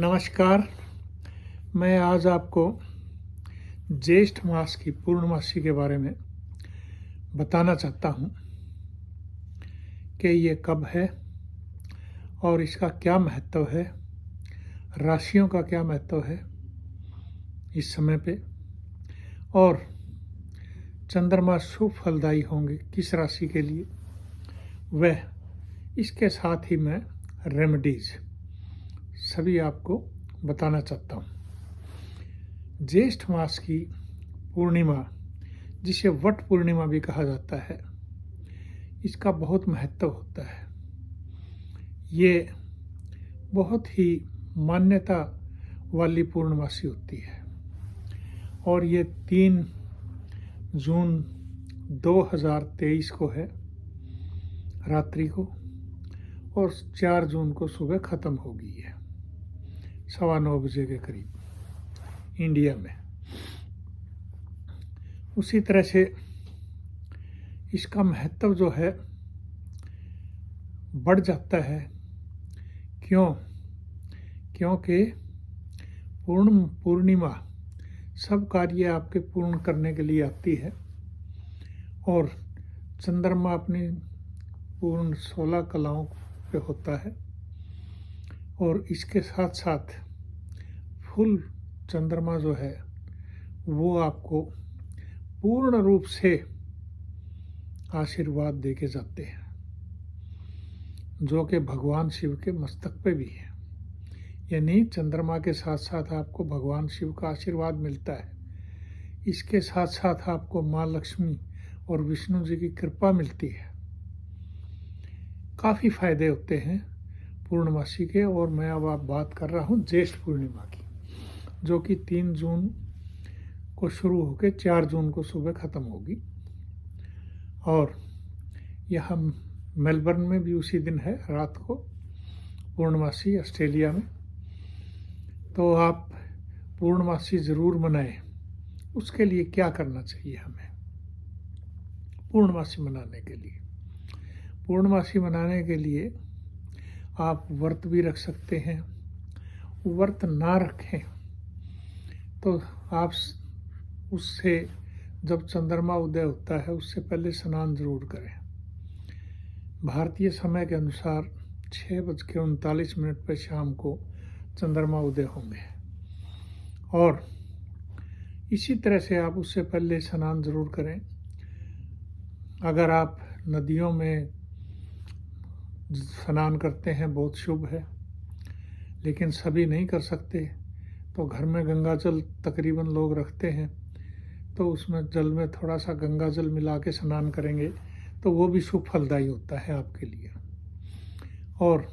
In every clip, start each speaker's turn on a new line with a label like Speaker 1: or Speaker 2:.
Speaker 1: नमस्कार। मैं आज आपको ज्येष्ठ मास की पूर्णमासी के बारे में बताना चाहता हूँ कि ये कब है और इसका क्या महत्व है, राशियों का क्या महत्व है इस समय पे, और चंद्रमा शुभ फलदायी होंगे किस राशि के लिए, वह इसके साथ ही मैं रेमेडीज सभी आपको बताना चाहता हूँ। ज्येष्ठ मास की पूर्णिमा, जिसे वट पूर्णिमा भी कहा जाता है, इसका बहुत महत्व होता है। ये बहुत ही मान्यता वाली पूर्णमासी होती है और ये 3 जून 2023 को है रात्रि को, और 4 जून को सुबह ख़त्म होगी। है 9:15 बजे के करीब इंडिया में। उसी तरह से इसका महत्व जो है बढ़ जाता है। क्योंकि पूर्णिमा सब कार्य आपके पूर्ण करने के लिए आती है और चंद्रमा अपनी पूर्ण 16 कलाओं पे होता है, और इसके साथ साथ फुल चंद्रमा जो है वो आपको पूर्ण रूप से आशीर्वाद दे के जाते हैं, जो कि भगवान शिव के मस्तक पे भी है। यानी चंद्रमा के साथ साथ आपको भगवान शिव का आशीर्वाद मिलता है। इसके साथ साथ आपको माँ लक्ष्मी और विष्णु जी की कृपा मिलती है। काफ़ी फायदे होते हैं पूर्णमासी के, और मैं अब बात कर रहा हूँ ज्येष्ठ पूर्णिमा की, जो कि 3 जून को शुरू होकर 4 जून को सुबह ख़त्म होगी। और यह मेलबर्न में भी उसी दिन है रात को पूर्णमासी, ऑस्ट्रेलिया में। तो आप पूर्णमासी ज़रूर मनाएं। उसके लिए क्या करना चाहिए हमें पूर्णमासी मनाने के लिए? पूर्णमासी मनाने के लिए आप व्रत भी रख सकते हैं। व्रत ना रखें तो आप उससे, जब चंद्रमा उदय होता है उससे पहले स्नान जरूर करें। भारतीय समय के अनुसार 6:39 पर शाम को चंद्रमा उदय होंगे, और इसी तरह से आप उससे पहले स्नान जरूर करें। अगर आप नदियों में स्नान करते हैं बहुत शुभ है, लेकिन सभी नहीं कर सकते, तो घर में गंगा जल तकरीबन लोग रखते हैं, तो उसमें जल में थोड़ा सा गंगा जल मिला के स्नान करेंगे तो वो भी शुभ फलदायी होता है आपके लिए। और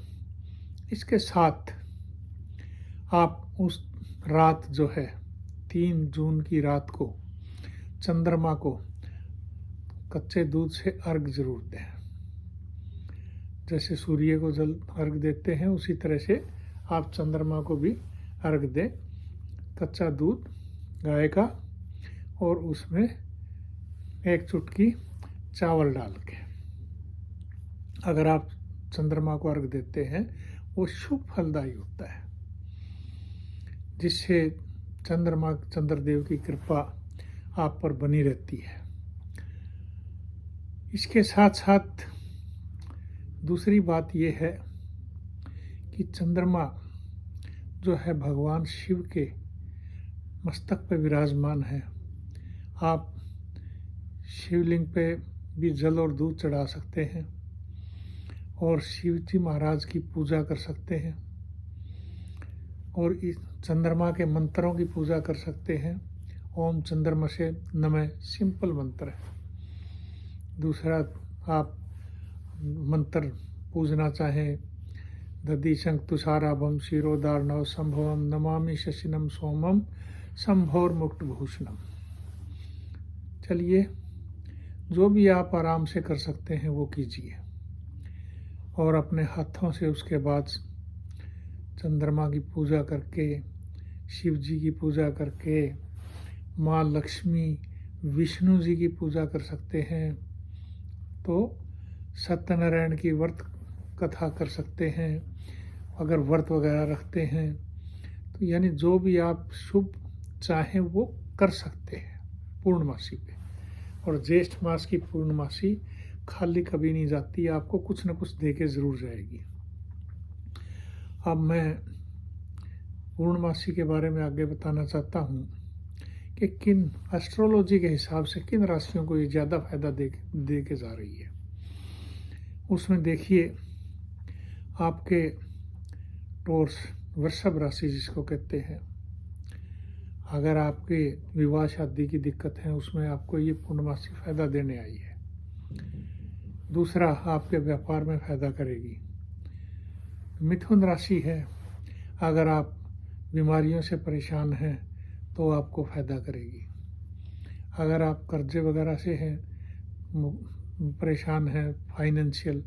Speaker 1: इसके साथ आप उस रात जो है 3 जून की रात को चंद्रमा को कच्चे दूध से अर्घ जरूर दें। जैसे सूर्य को जल अर्घ देते हैं, उसी तरह से आप चंद्रमा को भी अर्घ दें। कच्चा दूध गाय का, और उसमें 1 चुटकी चावल डाल के अगर आप चंद्रमा को अर्घ देते हैं, वो शुभ फलदायी होता है, जिससे चंद्रदेव की कृपा आप पर बनी रहती है। इसके साथ साथ दूसरी बात यह है कि चंद्रमा जो है भगवान शिव के मस्तक पे विराजमान है। आप शिवलिंग पे भी जल और दूध चढ़ा सकते हैं और शिव जी महाराज की पूजा कर सकते हैं, और इस चंद्रमा के मंत्रों की पूजा कर सकते हैं। ओम चंद्रमसे नमः सिंपल मंत्र है। दूसरा आप मंत्र पूजना चाहें, दधि शंख तुषाराभम शिरोदार्णव संभवम नमामि शशिनम सोमम संभोर मुक्त भूषणम। चलिए, जो भी आप आराम से कर सकते हैं वो कीजिए, और अपने हाथों से उसके बाद चंद्रमा की पूजा करके, शिव जी की पूजा करके, माँ लक्ष्मी विष्णु जी की पूजा कर सकते हैं। तो सत्यनारायण की व्रत कथा कर सकते हैं अगर व्रत वगैरह रखते हैं। तो यानी जो भी आप शुभ चाहें वो कर सकते हैं पूर्णमासी पे। और ज्येष्ठ मास की पूर्णमासी खाली कभी नहीं जाती, आपको कुछ न कुछ दे के ज़रूर जाएगी। अब मैं पूर्णमासी के बारे में आगे बताना चाहता हूँ कि किन एस्ट्रोलॉजी के हिसाब से किन राशियों को ये ज़्यादा फायदा दे के जा रही है। उसमें देखिए, आपके टॉरस वृषभ राशि जिसको कहते हैं, अगर आपके विवाह शादी की दिक्कत है उसमें आपको ये पूर्णमासी फायदा देने आई है। दूसरा, आपके व्यापार में फायदा करेगी। मिथुन राशि है, अगर आप बीमारियों से परेशान हैं तो आपको फायदा करेगी। अगर आप कर्जे वगैरह से हैं परेशान हैं फाइनेंशियल,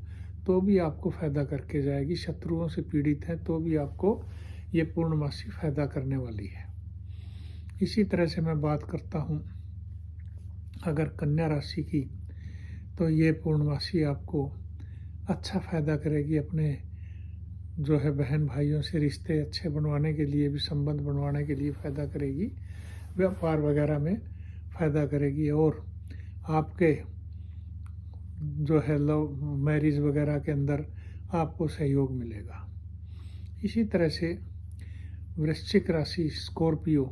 Speaker 1: तो भी आपको फ़ायदा करके जाएगी। शत्रुओं से पीड़ित हैं तो भी आपको ये पूर्णमासी फ़ायदा करने वाली है। इसी तरह से मैं बात करता हूँ अगर कन्या राशि की, तो ये पूर्णमासी आपको अच्छा फ़ायदा करेगी। अपने जो है बहन भाइयों से रिश्ते अच्छे बनवाने के लिए भी, संबंध बनवाने के लिए फ़ायदा करेगी। व्यापार वगैरह में फ़ायदा करेगी और आपके जो है लव मैरिज वगैरह के अंदर आपको सहयोग मिलेगा। इसी तरह से वृश्चिक राशि स्कॉर्पियो,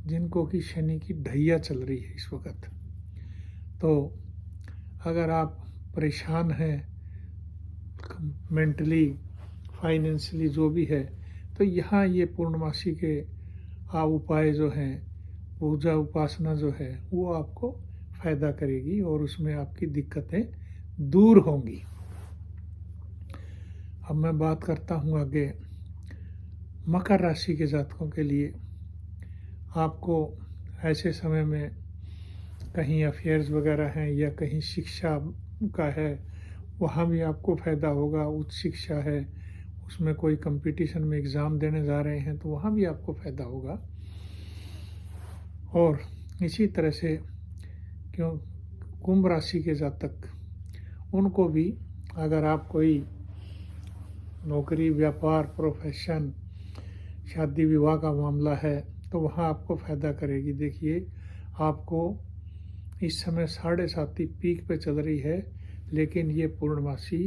Speaker 1: जिनको कि शनि की ढैया चल रही है इस वक्त, तो अगर आप परेशान हैं मेंटली फाइनेंशियली जो भी है, तो यहाँ ये पूर्णमासी के उपाय जो हैं, पूजा उपासना जो है वो आपको फ़ायदा करेगी और उसमें आपकी दिक्कतें दूर होंगी। अब मैं बात करता हूँ आगे मकर राशि के जातकों के लिए। आपको ऐसे समय में कहीं अफेयर्स वगैरह हैं या कहीं शिक्षा का है, वहाँ भी आपको फ़ायदा होगा। उच्च शिक्षा है, उसमें कोई कंपटीशन में एग्ज़ाम देने जा रहे हैं तो वहाँ भी आपको फ़ायदा होगा। और इसी तरह से क्यों कुंभ राशि के जातक, उनको भी अगर आप कोई नौकरी, व्यापार, प्रोफेशन, शादी विवाह का मामला है तो वहाँ आपको फ़ायदा करेगी। देखिए, आपको इस समय 7.5 पीक पे चल रही है, लेकिन ये पूर्णमासी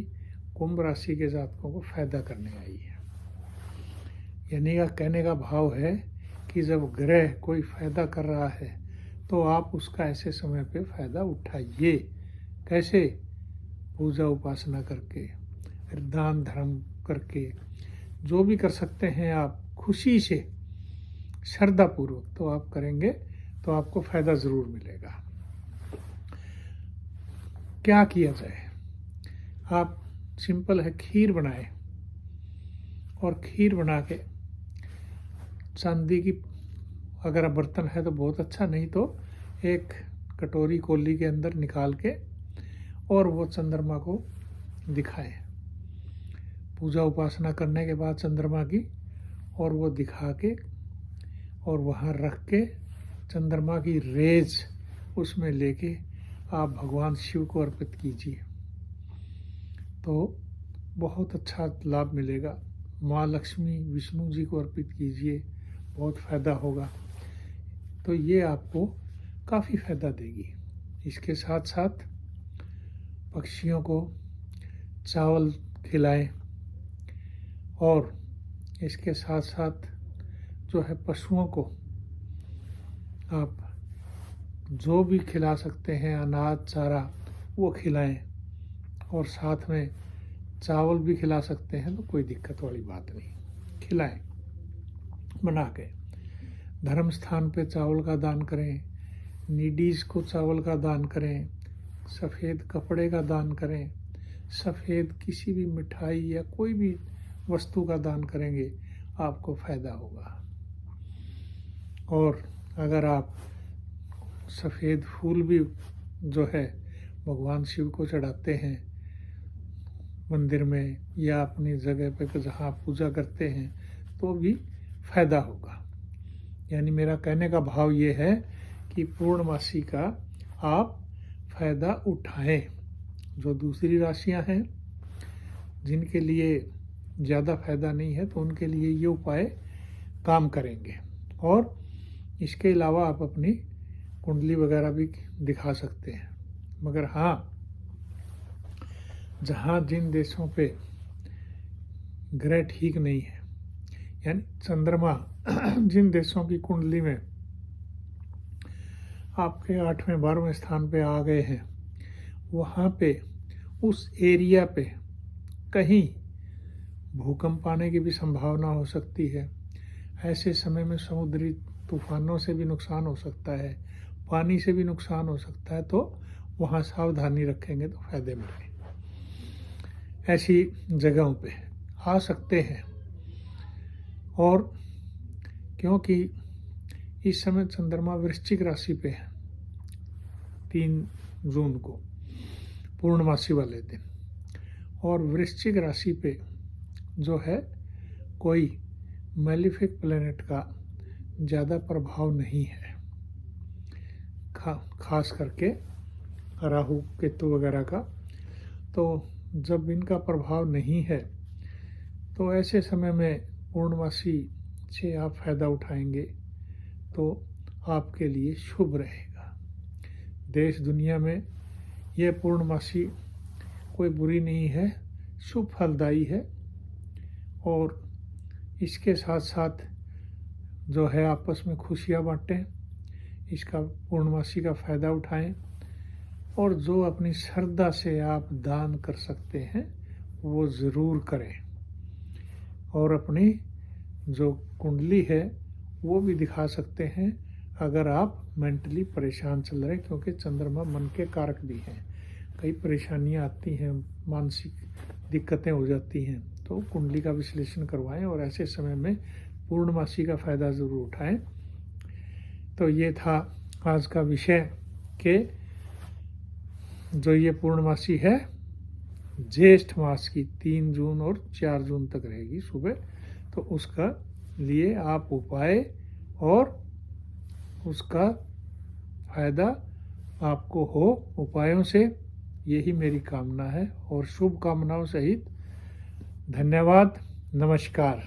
Speaker 1: कुंभ राशि के जातकों को फ़ायदा करने आई है। यानी का कहने का भाव है कि जब ग्रह कोई फ़ायदा कर रहा है तो आप उसका ऐसे समय पे फ़ायदा उठाइए। कैसे? पूजा उपासना करके, दान धर्म करके, जो भी कर सकते हैं आप खुशी से, श्रद्धापूर्वक तो आप करेंगे तो आपको फ़ायदा ज़रूर मिलेगा। क्या किया जाए? आप सिंपल है, खीर बनाएं और खीर बना के चांदी की अगर बर्तन है तो बहुत अच्छा, नहीं तो एक कटोरी कोली के अंदर निकाल के और वो चंद्रमा को दिखाएं। पूजा उपासना करने के बाद चंद्रमा की, और वो दिखा के और वहाँ रख के चंद्रमा की रेज उसमें लेके आप भगवान शिव को अर्पित कीजिए तो बहुत अच्छा लाभ मिलेगा। माँ लक्ष्मी, विष्णु जी को अर्पित कीजिए, बहुत फ़ायदा होगा। तो ये आपको काफ़ी फ़ायदा देगी। इसके साथ साथ पक्षियों को चावल खिलाएं और इसके साथ साथ जो है पशुओं को आप जो भी खिला सकते हैं, अनाज चारा वो खिलाएं और साथ में चावल भी खिला सकते हैं तो कोई दिक्कत वाली बात नहीं, खिलाएं बना के। धर्म स्थान पे चावल का दान करें, नीडीज़ को चावल का दान करें, सफ़ेद कपड़े का दान करें, सफ़ेद किसी भी मिठाई या कोई भी वस्तु का दान करेंगे आपको फ़ायदा होगा। और अगर आप सफ़ेद फूल भी जो है भगवान शिव को चढ़ाते हैं मंदिर में या अपनी जगह पे जहाँ आप पूजा करते हैं तो भी फ़ायदा होगा। यानी मेरा कहने का भाव ये है कि पूर्णमासी का आप फ़ायदा उठाएं। जो दूसरी राशियां हैं जिनके लिए ज़्यादा फ़ायदा नहीं है तो उनके लिए ये उपाय काम करेंगे। और इसके अलावा आप अपनी कुंडली वगैरह भी दिखा सकते हैं। मगर हाँ, जहाँ जिन देशों पे ग्रह ठीक नहीं है, यानी चंद्रमा जिन देशों की कुंडली में आपके 8वें 12वें स्थान पे आ गए हैं, वहाँ पे उस एरिया पे कहीं भूकंप आने की भी संभावना हो सकती है। ऐसे समय में समुद्री तूफानों से भी नुकसान हो सकता है, पानी से भी नुकसान हो सकता है, तो वहाँ सावधानी रखेंगे तो फायदे में रहेंगे। ऐसी जगहों पे आ सकते हैं। और क्योंकि इस समय चंद्रमा वृश्चिक राशि पे है 3 जून को, पूर्णमासी वाले दिन, और वृश्चिक राशि पे जो है कोई मैलिफिक प्लेनेट का ज़्यादा प्रभाव नहीं है, खास करके राहु केतु वगैरह का। तो जब इनका प्रभाव नहीं है तो ऐसे समय में पूर्णमासी से आप फायदा उठाएंगे तो आपके लिए शुभ रहेगा। देश दुनिया में यह पूर्णमासी कोई बुरी नहीं है, शुभ फलदायी है। और इसके साथ साथ जो है आपस में खुशियाँ बांटें, इसका पूर्णमासी का फ़ायदा उठाएं, और जो अपनी श्रद्धा से आप दान कर सकते हैं वो ज़रूर करें। और अपनी जो कुंडली है वो भी दिखा सकते हैं अगर आप मेंटली परेशान चल रहे हैं, क्योंकि चंद्रमा मन के कारक भी हैं। कई परेशानियां आती हैं, मानसिक दिक्कतें हो जाती हैं, तो कुंडली का विश्लेषण करवाएं और ऐसे समय में पूर्णमासी का फ़ायदा ज़रूर उठाएं। तो ये था आज का विषय कि जो ये पूर्णमासी है ज्येष्ठ मास की 3 जून और 4 जून तक रहेगी सुबह, तो उसका लिए आप उपाय और उसका फ़ायदा आपको हो उपायों से, यही मेरी कामना है। और शुभकामनाओं सहित धन्यवाद, नमस्कार।